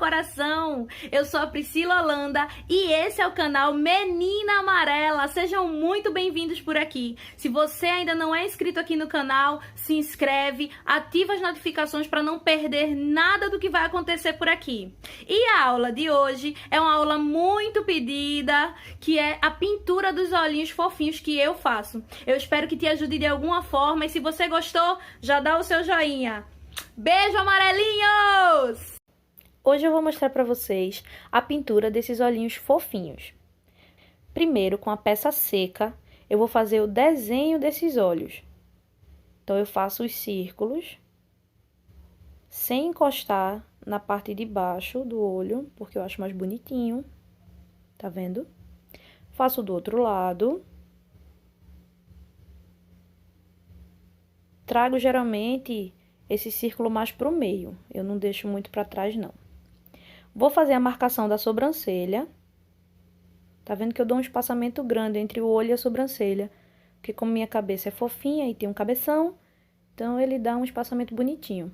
coração! Eu sou a Priscila Holanda e esse é o canal Menina Amarela. Sejam muito bem-vindos por aqui. Se você ainda não é inscrito aqui no canal, se inscreve, ativa as notificações para não perder nada do que vai acontecer por aqui. E a aula de hoje é uma aula muito pedida, que é a pintura dos olhinhos fofinhos que eu faço. Eu espero que te ajude de alguma forma e se você gostou, já dá o seu joinha. Beijo, amarelinhos! Hoje eu vou mostrar para vocês a pintura desses olhinhos fofinhos. Primeiro, com a peça seca, eu vou fazer o desenho desses olhos. Então, eu faço os círculos, sem encostar na parte de baixo do olho, porque eu acho mais bonitinho. Tá vendo? Faço do outro lado. Trago geralmente esse círculo mais pro meio. Eu não deixo muito para trás, não. Vou fazer a marcação da sobrancelha. Tá vendo que eu dou um espaçamento grande entre o olho e a sobrancelha? Porque como minha cabeça é fofinha e tem um cabeção, então ele dá um espaçamento bonitinho.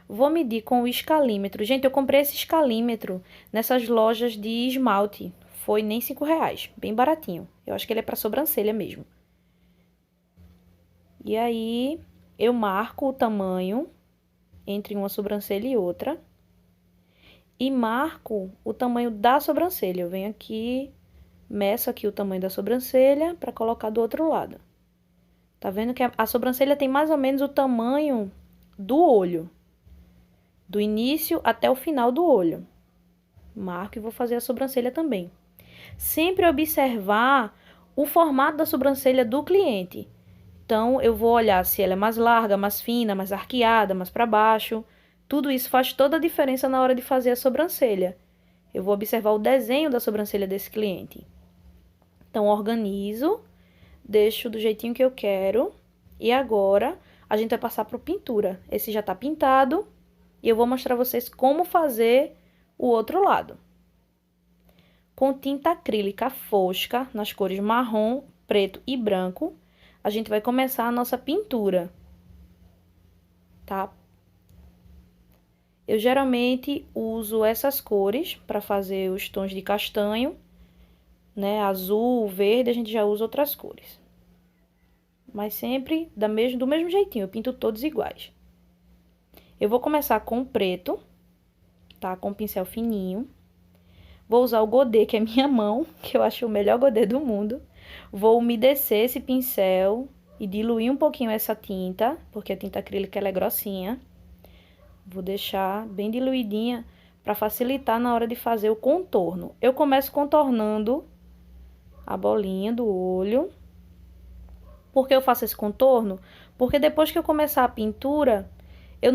Vou medir com o escalímetro. Gente, eu comprei esse escalímetro nessas lojas de esmalte. Foi nem R$5, bem baratinho. Eu acho que ele é para sobrancelha mesmo. E aí, eu marco o tamanho entre uma sobrancelha e outra. E marco o tamanho da sobrancelha. Eu venho aqui, meço aqui o tamanho da sobrancelha para colocar do outro lado. Tá vendo que a sobrancelha tem mais ou menos o tamanho do olho. Do início até o final do olho. Marco e vou fazer a sobrancelha também. Sempre observar o formato da sobrancelha do cliente. Então, eu vou olhar se ela é mais larga, mais fina, mais arqueada, mais para baixo. Tudo isso faz toda a diferença na hora de fazer a sobrancelha. Eu vou observar o desenho da sobrancelha desse cliente. Então, organizo, deixo do jeitinho que eu quero. E agora, a gente vai passar para pintura. Esse já tá pintado. E eu vou mostrar a vocês como fazer o outro lado. Com tinta acrílica fosca, nas cores marrom, preto e branco, a gente vai começar a nossa pintura. Tá? Eu geralmente uso essas cores para fazer os tons de castanho, né? Azul, verde, a gente já usa outras cores. Mas sempre do mesmo jeitinho, eu pinto todos iguais. Eu vou começar com o preto, tá? Com o pincel fininho. Vou usar o godê, que é minha mão, que eu acho o melhor godê do mundo. Vou umedecer esse pincel e diluir um pouquinho essa tinta, porque a tinta acrílica ela é grossinha. Vou deixar bem diluidinha para facilitar na hora de fazer o contorno. Eu começo contornando a bolinha do olho. Por que eu faço esse contorno? Porque depois que eu começar a pintura, eu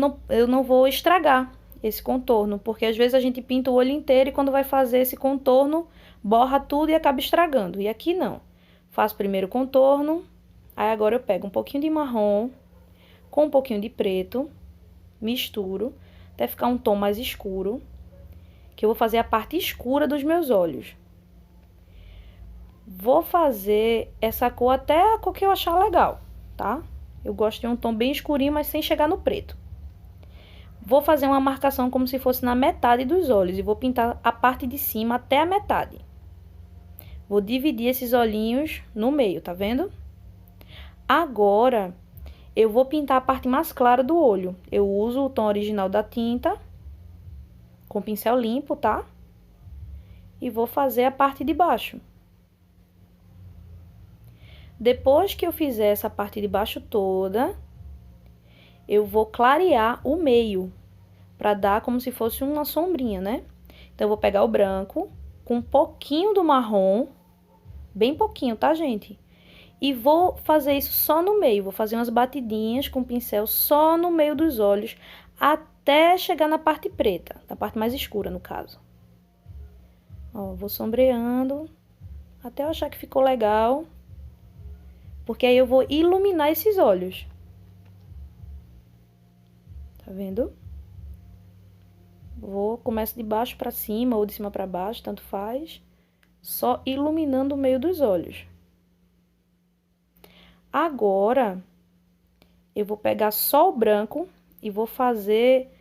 não vou estragar esse contorno. Porque às vezes a gente pinta o olho inteiro e quando vai fazer esse contorno, borra tudo e acaba estragando. E aqui não. Faço primeiro o contorno, aí agora eu pego um pouquinho de marrom com um pouquinho de preto. Misturo, até ficar um tom mais escuro, que eu vou fazer a parte escura dos meus olhos. Vou fazer essa cor até a cor que eu achar legal, tá? Eu gosto de um tom bem escurinho, mas sem chegar no preto. Vou fazer uma marcação como se fosse na metade dos olhos e vou pintar a parte de cima até a metade. Vou dividir esses olhinhos no meio, tá vendo? Agora, eu vou pintar a parte mais clara do olho. Eu uso o tom original da tinta, com pincel limpo, tá? E vou fazer a parte de baixo. Depois que eu fizer essa parte de baixo toda, eu vou clarear o meio, para dar como se fosse uma sombrinha, né? Então, eu vou pegar o branco, com um pouquinho do marrom, bem pouquinho, tá, gente? E vou fazer isso só no meio, vou fazer umas batidinhas com o pincel só no meio dos olhos, até chegar na parte preta, na parte mais escura, no caso. Ó, vou sombreando, até eu achar que ficou legal, porque aí eu vou iluminar esses olhos. Tá vendo? Começo de baixo pra cima ou de cima pra baixo, tanto faz, só iluminando o meio dos olhos. Agora, eu vou pegar só o branco e vou fazer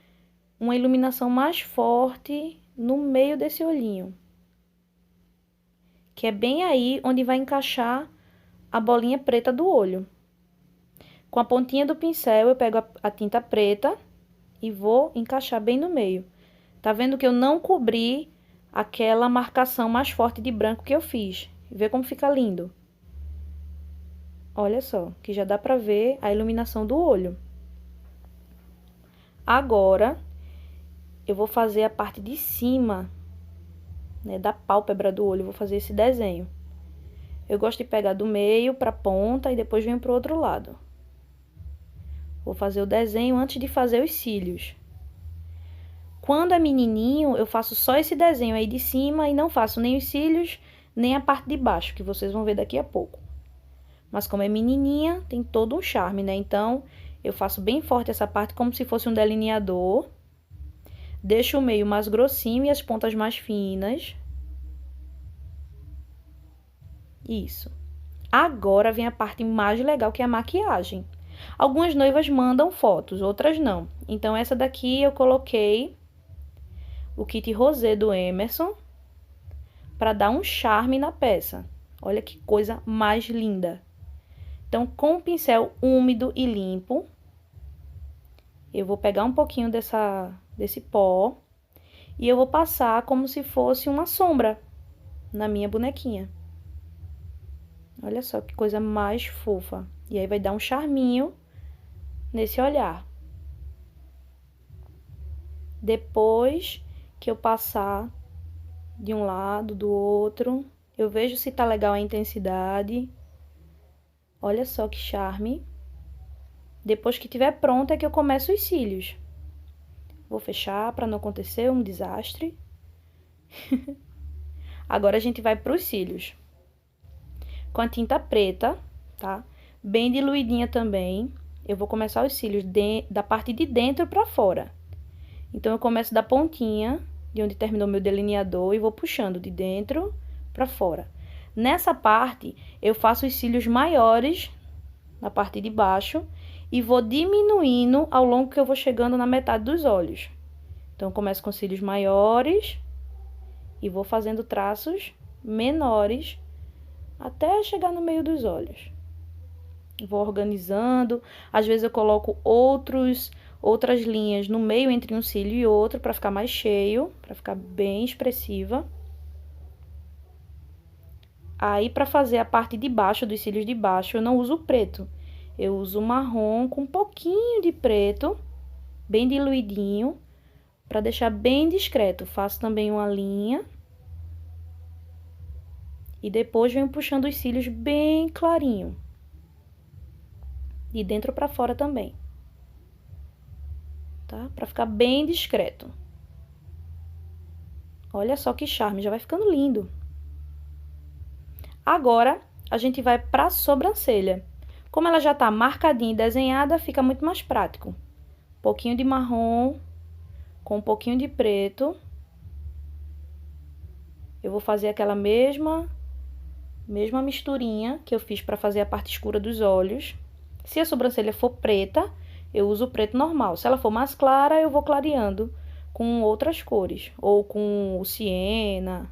uma iluminação mais forte no meio desse olhinho. Que é bem aí onde vai encaixar a bolinha preta do olho. Com a pontinha do pincel, eu pego a tinta preta e vou encaixar bem no meio. Tá vendo que eu não cobri aquela marcação mais forte de branco que eu fiz? Vê como fica lindo. Olha só, que já dá pra ver a iluminação do olho. Agora, eu vou fazer a parte de cima, né, da pálpebra do olho. Vou fazer esse desenho. Eu gosto de pegar do meio pra ponta e depois venho pro outro lado. Vou fazer o desenho antes de fazer os cílios. Quando é menininho, eu faço só esse desenho aí de cima e não faço nem os cílios, nem a parte de baixo, que vocês vão ver daqui a pouco. Mas como é menininha, tem todo um charme, né? Então, eu faço bem forte essa parte como se fosse um delineador. Deixo o meio mais grossinho e as pontas mais finas. Isso. Agora vem a parte mais legal, que é a maquiagem. Algumas noivas mandam fotos, outras não. Então, essa daqui eu coloquei o kit rosé do Emerson para dar um charme na peça. Olha que coisa mais linda. Então, com o pincel úmido e limpo, eu vou pegar um pouquinho desse pó e eu vou passar como se fosse uma sombra na minha bonequinha. Olha só que coisa mais fofa. E aí vai dar um charminho nesse olhar. Depois que eu passar de um lado, do outro, eu vejo se tá legal a intensidade. Olha só que charme. Depois que tiver pronto é que eu começo os cílios. Vou fechar para não acontecer um desastre. Agora a gente vai para os cílios. Com a tinta preta, tá? Bem diluidinha também. Eu vou começar os cílios da parte de dentro para fora. Então, eu começo da pontinha, de onde terminou meu delineador, e vou puxando de dentro para fora. Nessa parte, eu faço os cílios maiores na parte de baixo e vou diminuindo ao longo que eu vou chegando na metade dos olhos. Então, eu começo com cílios maiores e vou fazendo traços menores até chegar no meio dos olhos. Vou organizando, às vezes eu coloco outras linhas no meio entre um cílio e outro para ficar mais cheio, para ficar bem expressiva. Aí, para fazer a parte de baixo, dos cílios de baixo, eu não uso preto. Eu uso marrom com um pouquinho de preto, bem diluidinho, para deixar bem discreto. Faço também uma linha. E depois venho puxando os cílios bem clarinho. De dentro para fora também. Tá? Para ficar bem discreto. Olha só que charme, já vai ficando lindo. Agora, a gente vai para a sobrancelha. Como ela já tá marcadinha e desenhada, fica muito mais prático. Um pouquinho de marrom com um pouquinho de preto. Eu vou fazer aquela mesma misturinha que eu fiz para fazer a parte escura dos olhos. Se a sobrancelha for preta, eu uso o preto normal. Se ela for mais clara, eu vou clareando com outras cores, ou com o siena.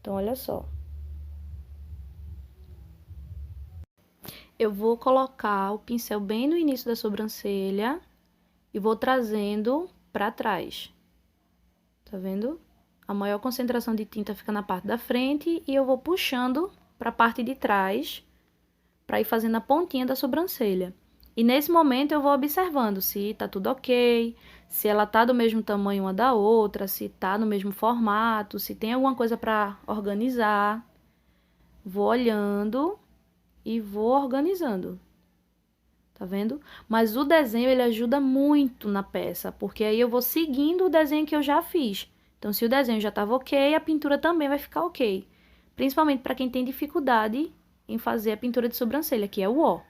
Então, olha só. Eu vou colocar o pincel bem no início da sobrancelha e vou trazendo para trás. Tá vendo? A maior concentração de tinta fica na parte da frente e eu vou puxando para a parte de trás para ir fazendo a pontinha da sobrancelha. E nesse momento eu vou observando se tá tudo ok, se ela tá do mesmo tamanho uma da outra, se tá no mesmo formato, se tem alguma coisa para organizar. Vou olhando e vou organizando. Tá vendo? Mas o desenho, ele ajuda muito na peça, porque aí eu vou seguindo o desenho que eu já fiz. Então, se o desenho já estava ok, a pintura também vai ficar ok. Principalmente para quem tem dificuldade em fazer a pintura de sobrancelha, que é o ó.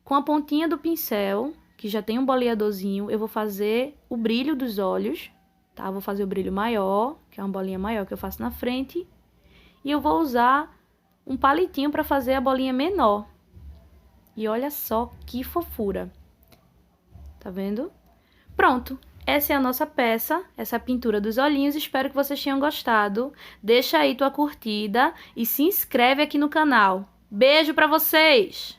Com a pontinha do pincel, que já tem um boleadorzinho, eu vou fazer o brilho dos olhos, tá? Vou fazer o brilho maior, que é uma bolinha maior que eu faço na frente. E eu vou usar um palitinho para fazer a bolinha menor. E olha só que fofura. Tá vendo? Pronto. Essa é a nossa peça, essa pintura dos olhinhos. Espero que vocês tenham gostado. Deixa aí tua curtida e se inscreve aqui no canal. Beijo pra vocês!